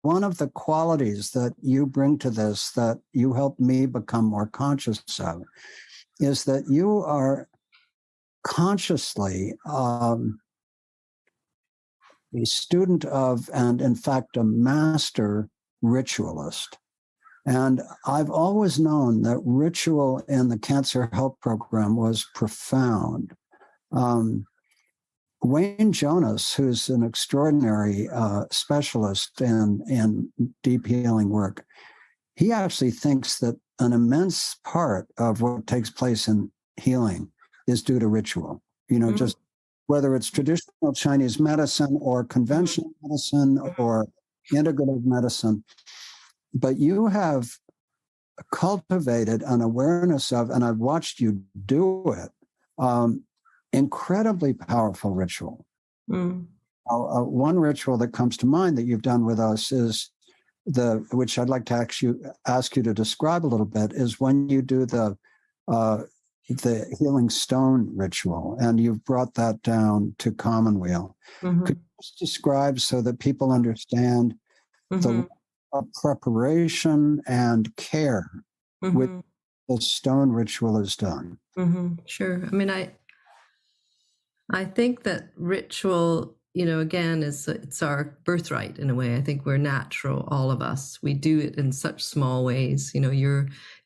one of the qualities that you bring to this, that you helped me become more conscious of, is that you are consciously a student of, and in fact, a master ritualist. And I've always known that ritual in the Cancer Help Program was profound. Wayne Jonas, who's an extraordinary specialist in deep healing work, he actually thinks that an immense part of what takes place in healing is due to ritual. Just whether it's traditional Chinese medicine or conventional medicine or integrative medicine. But you have cultivated an awareness of, and I've watched you do it, incredibly powerful ritual. One ritual that comes to mind that you've done with us is which I'd like to ask you to describe a little bit, is when you do the healing stone ritual, and you've brought that down to Commonweal. Could you just describe so that people understand the preparation and care with the stone ritual is done? Sure. I mean, I think that ritual, again, it's our birthright in a way. I think we're natural, all of us. We do it in such small ways.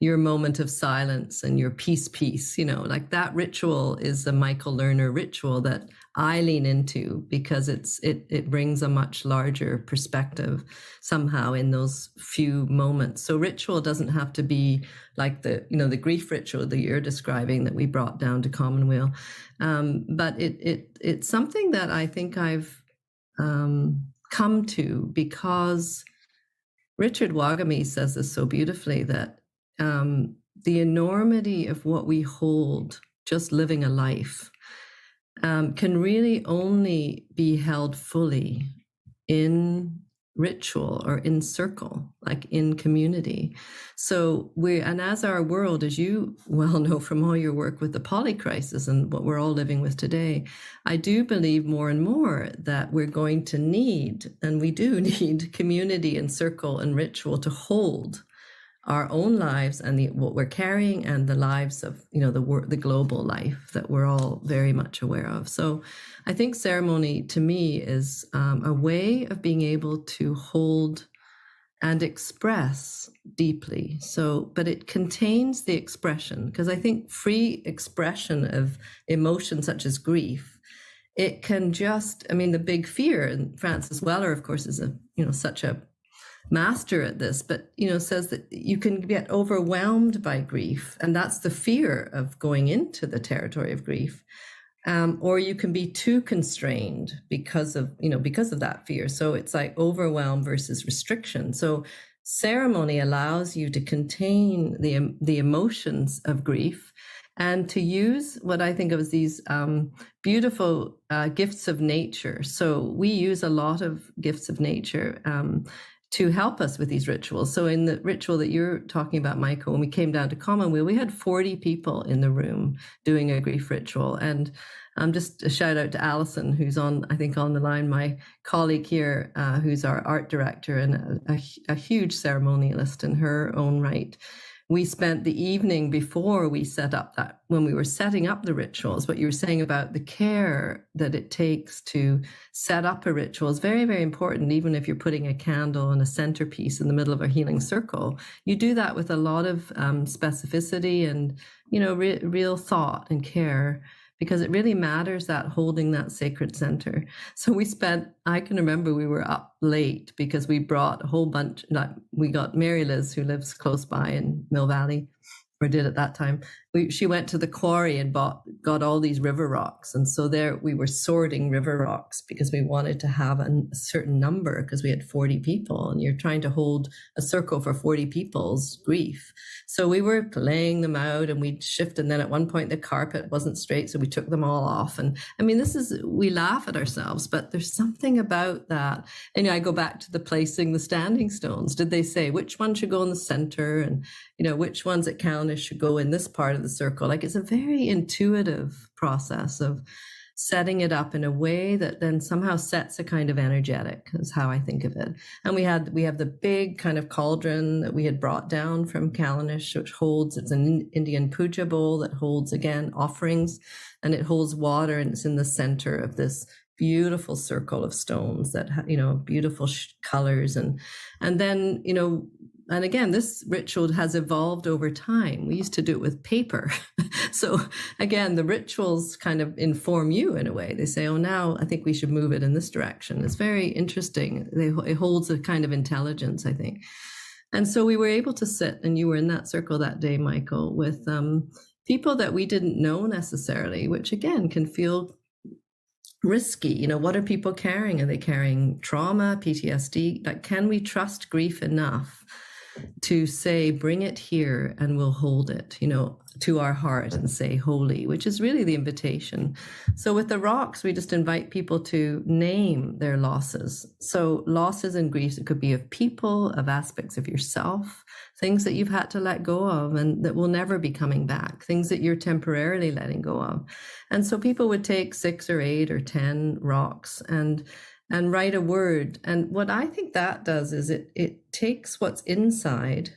Your moment of silence and your peace, like that ritual is the Michael Lerner ritual that I lean into, because it brings a much larger perspective somehow in those few moments. So ritual doesn't have to be like the grief ritual that you're describing that we brought down to Commonweal. But it's something that I think I've come to because Richard Wagamese says this so beautifully, that the enormity of what we hold just living a life can really only be held fully in ritual or in circle, like in community. So and as our world, as you well know from all your work with the polycrisis and what we're all living with today, I do believe more and more that we're going to need, and we do need, community and circle and ritual to hold our own lives and what we're carrying, and the lives of the global life that we're all very much aware of. So I think ceremony to me is a way of being able to hold and express deeply. But it contains the expression, because I think free expression of emotion such as grief, it can the big fear, and Francis Weller, of course, is such a master at this, but says that you can get overwhelmed by grief, and that's the fear of going into the territory of grief, or you can be too constrained because of that fear. So it's like overwhelm versus restriction. So ceremony allows you to contain the emotions of grief, and to use what I think of as these beautiful gifts of nature. So we use a lot of gifts of nature to help us with these rituals. So in the ritual that you're talking about, Michael, when we came down to Commonweal, we had 40 people in the room doing a grief ritual. And just a shout out to Alison, who's on the line, my colleague here, who's our art director and a huge ceremonialist in her own right. We spent the evening before we set up when we were setting up the rituals, what you were saying about the care that it takes to set up a ritual is very, very important. Even if you're putting a candle and a centerpiece in the middle of a healing circle, you do that with a lot of specificity and, real thought and care, because it really matters, that holding that sacred center. So I can remember we were up late because we brought a whole bunch, we got Mary Liz, who lives close by in Mill Valley, or did at that time. She went to the quarry and got all these river rocks. And so there we were sorting river rocks because we wanted to have a certain number, because we had 40 people and you're trying to hold a circle for 40 people's grief. So we were laying them out and we'd shift. And then at one point the carpet wasn't straight, so we took them all off. And we laugh at ourselves, but there's something about that. And I go back to the placing the standing stones. Did they say which one should go in the center, and which ones at Callanish should go in this part of the circle? Like, it's a very intuitive process of setting it up in a way that then somehow sets a kind of energetic, is how I think of it. And we have the big kind of cauldron that we had brought down from Callanish, which holds, it's an Indian puja bowl that holds, again, offerings, and it holds water, and it's in the center of this beautiful circle of stones that, beautiful colors. And then, and again, this ritual has evolved over time. We used to do it with paper. So again, the rituals kind of inform you in a way. They say, oh, now I think we should move it in this direction. It's very interesting. It holds a kind of intelligence, I think. And so we were able to sit, and you were in that circle that day, Michael, with people that we didn't know necessarily, which again can feel risky. What are people carrying? Are they carrying trauma, PTSD? Like, can we trust grief enough to say, bring it here and we'll hold it, to our heart and say holy, which is really the invitation. So with the rocks, we just invite people to name their losses. So losses and griefs, it could be of people, of aspects of yourself, things that you've had to let go of and that will never be coming back, things that you're temporarily letting go of. And so people would take 6 or 8 or 10 rocks and write a word. And what I think that does is it takes what's inside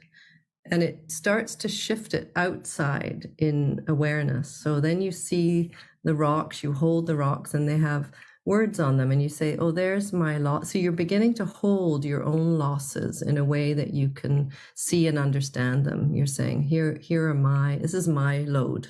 and it starts to shift it outside in awareness. So then you see the rocks, you hold the rocks, and they have words on them, and you say, oh, there's my loss. So you're beginning to hold your own losses in a way that you can see and understand them. You're saying, here are this is my load,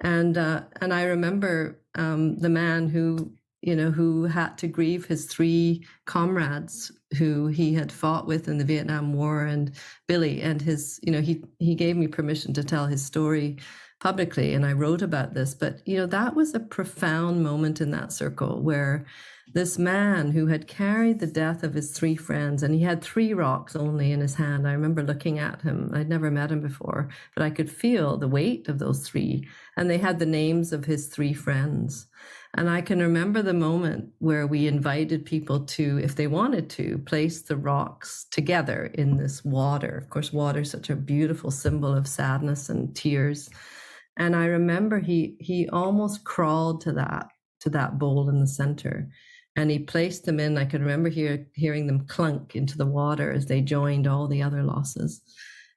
And I remember the man who had to grieve his 3 comrades who he had fought with in the Vietnam War, and Billy, and his, he gave me permission to tell his story publicly, and I wrote about this. But, that was a profound moment in that circle where this man who had carried the death of his 3 friends, and he had 3 rocks only in his hand. I remember looking at him. I'd never met him before, but I could feel the weight of those 3, and they had the names of his 3 friends. And I can remember the moment where we invited people to, if they wanted to, place the rocks together in this water. Of course, water is such a beautiful symbol of sadness and tears. And I remember he almost crawled to that bowl in the center, and he placed them in. I could remember hearing them clunk into the water as they joined all the other losses.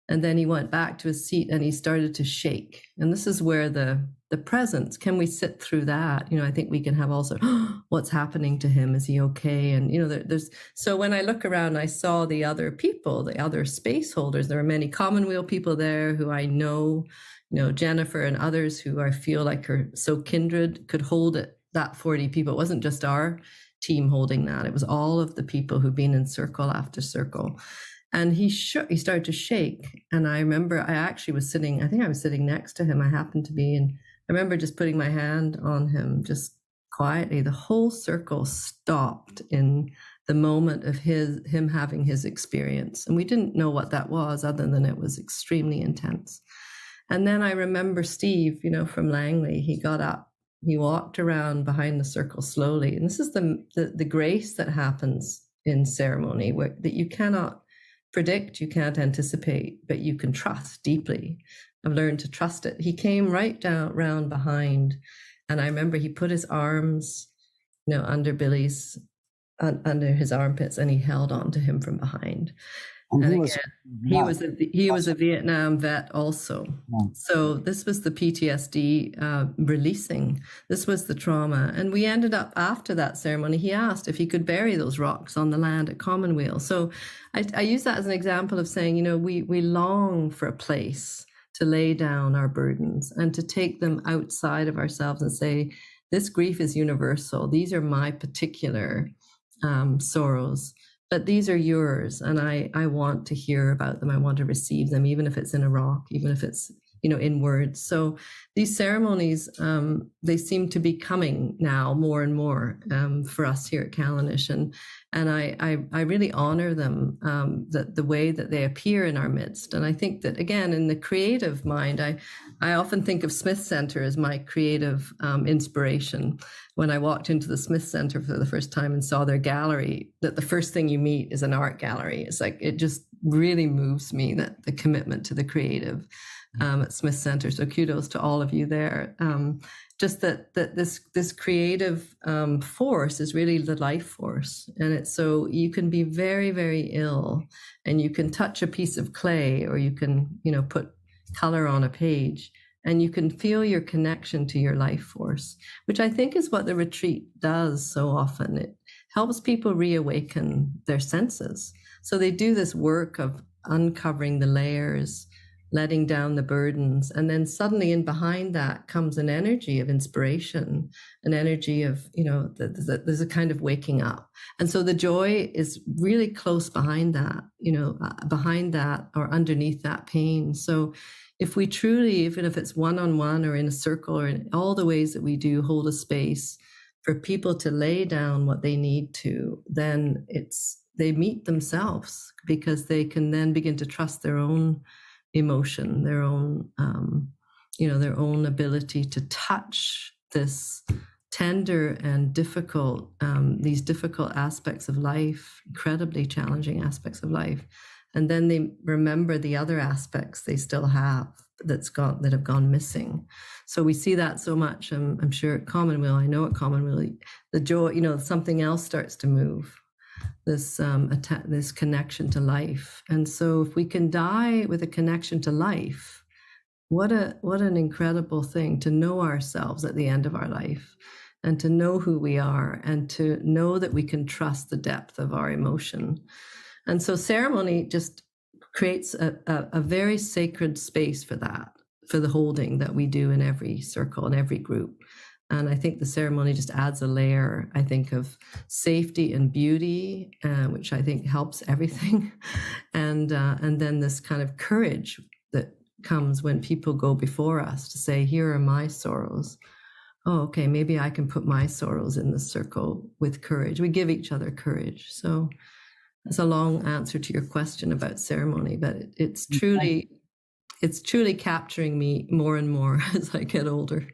And then he went back to his seat and he started to shake. And this is where the presence, can we sit through that? I think we can have also, what's happening to him? Is he okay? And, so when I look around, I saw the other people, the other space holders. There were many Commonweal people there who I know, Jennifer and others who I feel like are so kindred, could hold it, that 40 people. It wasn't just our team holding that. It was all of the people who've been in circle after circle. And he started to shake. And I remember I actually was sitting next to him. I happened to be, and I remember just putting my hand on him, just quietly. The whole circle stopped in the moment of him having his experience. And we didn't know what that was, other than it was extremely intense. And then I remember Steve, from Langley, he got up, he walked around behind the circle slowly. And this is the grace that happens in ceremony, that you cannot predict, you can't anticipate, but you can trust deeply. I've learned to trust it. He came right down round behind, and I remember he put his arms, under Billy's, under his armpits, and he held on to him from behind. And again, he was a Vietnam vet also. So this was the PTSD releasing. This was the trauma. And we ended up, after that ceremony, he asked if he could bury those rocks on the land at Commonweal. So I use that as an example of saying, we long for a place to lay down our burdens and to take them outside of ourselves and say, this grief is universal. These are my particular sorrows. But these are yours, and I want to hear about them. I want to receive them, even if it's in a rock, even if it's, in words. So these ceremonies, they seem to be coming now more and more for us here at Callanish. And I really honor them, the way that they appear in our midst. And I think that, again, in the creative mind, I often think of Smith Center as my creative inspiration. When I walked into the Smith Center for the first time and saw their gallery, that the first thing you meet is an art gallery. It's like, it just really moves me, that the commitment to the creative at Smith Center. So kudos to all of you there. Just that this creative force is really the life force. And it's so you can be very, very ill and you can touch a piece of clay, or you can, put color on a page, and you can feel your connection to your life force, which I think is what the retreat does so often. It helps people reawaken their senses. So they do this work of uncovering the layers, letting down the burdens, and then suddenly in behind that comes an energy of inspiration, an energy of, there's a kind of waking up. And so the joy is really close behind that, behind that or underneath that pain. So if we truly, even if it's one-on-one or in a circle or in all the ways that we do, hold a space for people to lay down what they need to, then they meet themselves, because they can then begin to trust their own emotion, their own, their own ability to touch this tender and difficult, these difficult aspects of life, incredibly challenging aspects of life. And then they remember the other aspects they still have that have gone missing. So we see that so much. I'm sure at Commonweal, I know at Commonweal, the joy, something else starts to move. This connection to life. And so if we can die with a connection to life, what an incredible thing to know ourselves at the end of our life, and to know who we are, and to know that we can trust the depth of our emotion. And so ceremony just creates a very sacred space for that, for the holding that we do in every circle, in every group. And I think the ceremony just adds a layer, I think, of safety and beauty, which I think helps everything. And then this kind of courage that comes when people go before us to say, here are my sorrows. Oh, okay, maybe I can put my sorrows in the circle with courage. We give each other courage. So that's a long answer to your question about ceremony, but it's truly capturing me more and more as I get older.